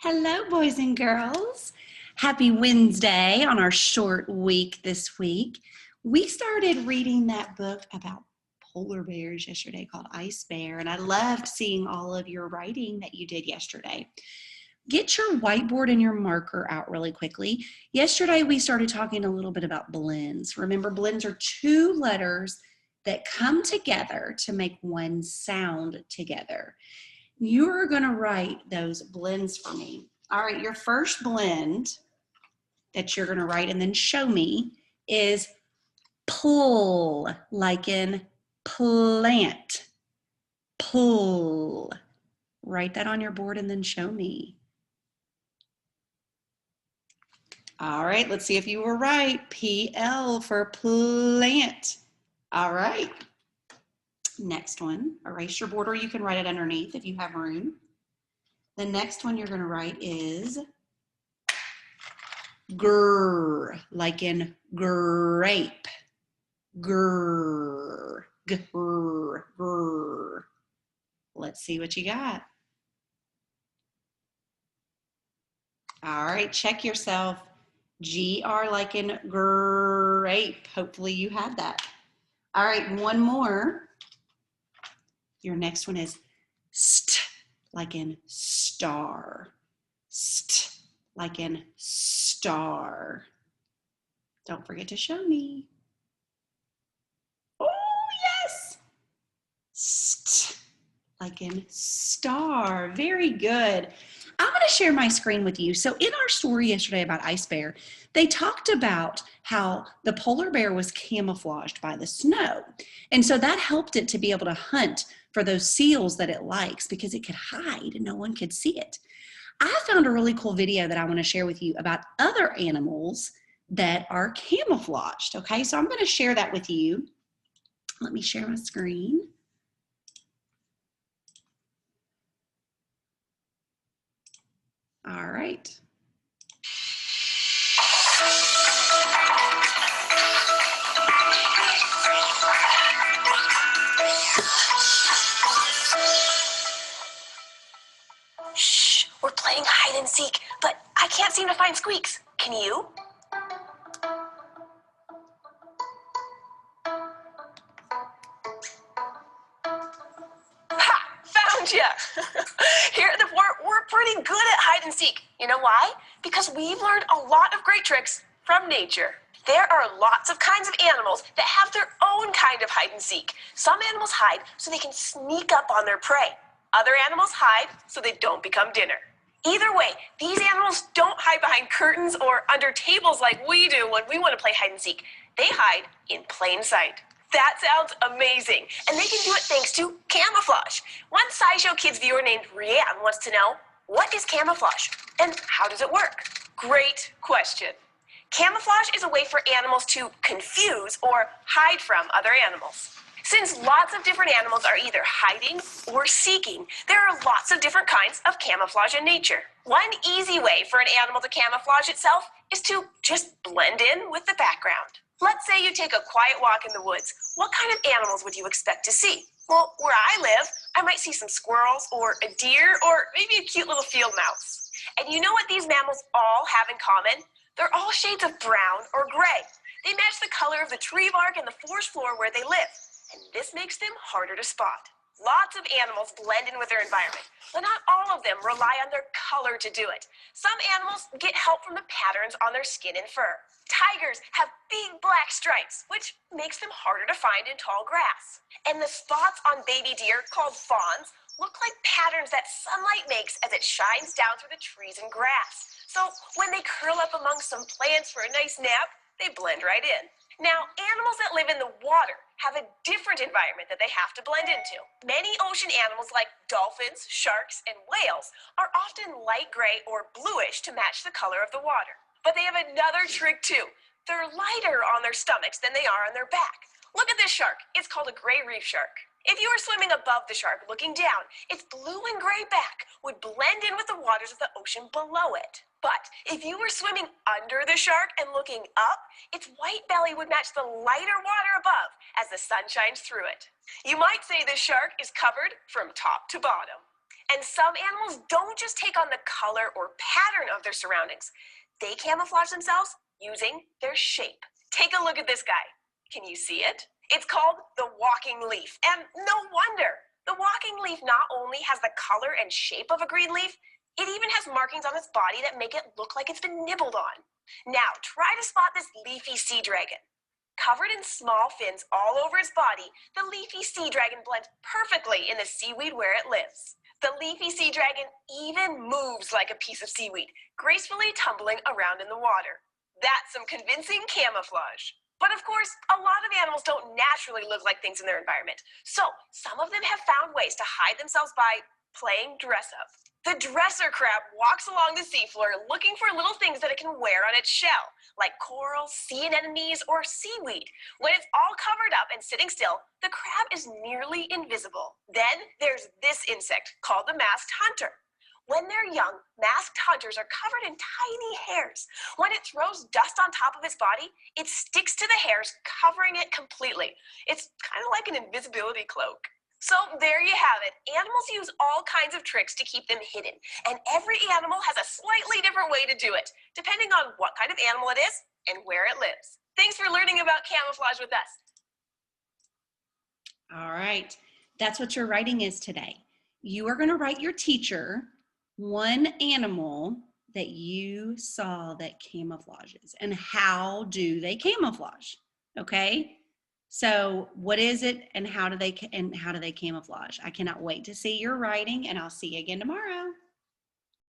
Hello, boys and girls. Happy Wednesday on our short week this week. We started reading that book about polar bears yesterday called Ice Bear, and I loved seeing all of your writing that you did yesterday. Get your whiteboard and your marker out really quickly. Yesterday, we started talking a little bit about blends. Remember, blends are two letters that come together to make one sound together. You're going to write those blends for me. All right, your first blend that you're going to write and then show me is pull, like in plant. Pull. Write that on your board and then show me. All right, let's see if you were right. PL for plant. All right. Next one, erase your border. You can write it underneath if you have room. The next one you're going to write is grr, like in grape. Grr, grr, grr. Let's see what you got. All right, check yourself. GR like in grape. Hopefully you had that. All right, one more. Your next one is st, like in star. St, like in star. Don't forget to show me. Oh, yes. St, like in star. Very good. I'm going to share my screen with you. So in our story yesterday about Ice Bear, they talked about how the polar bear was camouflaged by the snow. And so that helped it to be able to hunt for those seals that it likes because it could hide and no one could see it. I found a really cool video that I want to share with you about other animals that are camouflaged. Okay, so I'm going to share that with you. Let me share my screen. All right. Shh, we're playing hide and seek, but I can't seem to find Squeaks. Can you? Ha! Found ya! Here at the fort, we're pretty good at hide and seek. You know why? Because we've learned a lot of great tricks from nature. There are lots of kinds of animals that have their own kind of hide and seek. Some animals hide so they can sneak up on their prey. Other animals hide so they don't become dinner. Either way, these animals don't hide behind curtains or under tables like we do when we want to play hide and seek. They hide in plain sight. That sounds amazing, and they can do it thanks to camouflage. One SciShow Kids viewer named Rianne wants to know, what is camouflage and how does it work? Great question. Camouflage is a way for animals to confuse or hide from other animals. Since lots of different animals are either hiding or seeking, there are lots of different kinds of camouflage in nature. One easy way for an animal to camouflage itself is to just blend in with the background. Let's say you take a quiet walk in the woods. What kind of animals would you expect to see? Well, where I live, I might see some squirrels or a deer or maybe a cute little field mouse. And you know what these mammals all have in common? They're all shades of brown or gray. They match the color of the tree bark and the forest floor where they live. And this makes them harder to spot. Lots of animals blend in with their environment, but not all of them rely on their color to do it. Some animals get help from the patterns on their skin and fur. Tigers have big black stripes, which makes them harder to find in tall grass. And the spots on baby deer, called fawns, look like patterns that sunlight makes as it shines down through the trees and grass. So when they curl up among some plants for a nice nap, they blend right in. Now, animals that live in the water have a different environment that they have to blend into. Many ocean animals like dolphins, sharks, and whales are often light gray or bluish to match the color of the water. But they have another trick too. They're lighter on their stomachs than they are on their back. Look at this shark. It's called a gray reef shark. If you were swimming above the shark looking down, its blue and gray back would blend in with the waters of the ocean below it. But if you were swimming under the shark and looking up, its white belly would match the lighter water above as the sun shines through it. You might say this shark is covered from top to bottom. And some animals don't just take on the color or pattern of their surroundings. They camouflage themselves using their shape. Take a look at this guy. Can you see it? It's called the walking leaf. And no wonder. The walking leaf not only has the color and shape of a green leaf, it even has markings on its body that make it look like it's been nibbled on. Now, try to spot this leafy sea dragon. Covered in small fins all over its body, the leafy sea dragon blends perfectly in the seaweed where it lives. The leafy sea dragon even moves like a piece of seaweed, gracefully tumbling around in the water. That's some convincing camouflage. But of course, a lot of animals don't naturally look like things in their environment. So some of them have found ways to hide themselves by playing dress up. The dresser crab walks along the seafloor looking for little things that it can wear on its shell, like coral, sea anemones, or seaweed. When it's all covered up and sitting still, the crab is nearly invisible. Then there's this insect called the masked hunter. When they're young, masked hunters are covered in tiny hairs. When it throws dust on top of its body, it sticks to the hairs, covering it completely. It's kind of like an invisibility cloak. So there you have it. Animals use all kinds of tricks to keep them hidden, and every animal has a slightly different way to do it, depending on what kind of animal it is and where it lives. Thanks for learning about camouflage with us. All right, that's what your writing is today. You are going to write your teacher one animal that you saw that camouflages, and how do they camouflage? Okay? So what is it, and how do they camouflage? I cannot wait to see your writing, and I'll see you again tomorrow.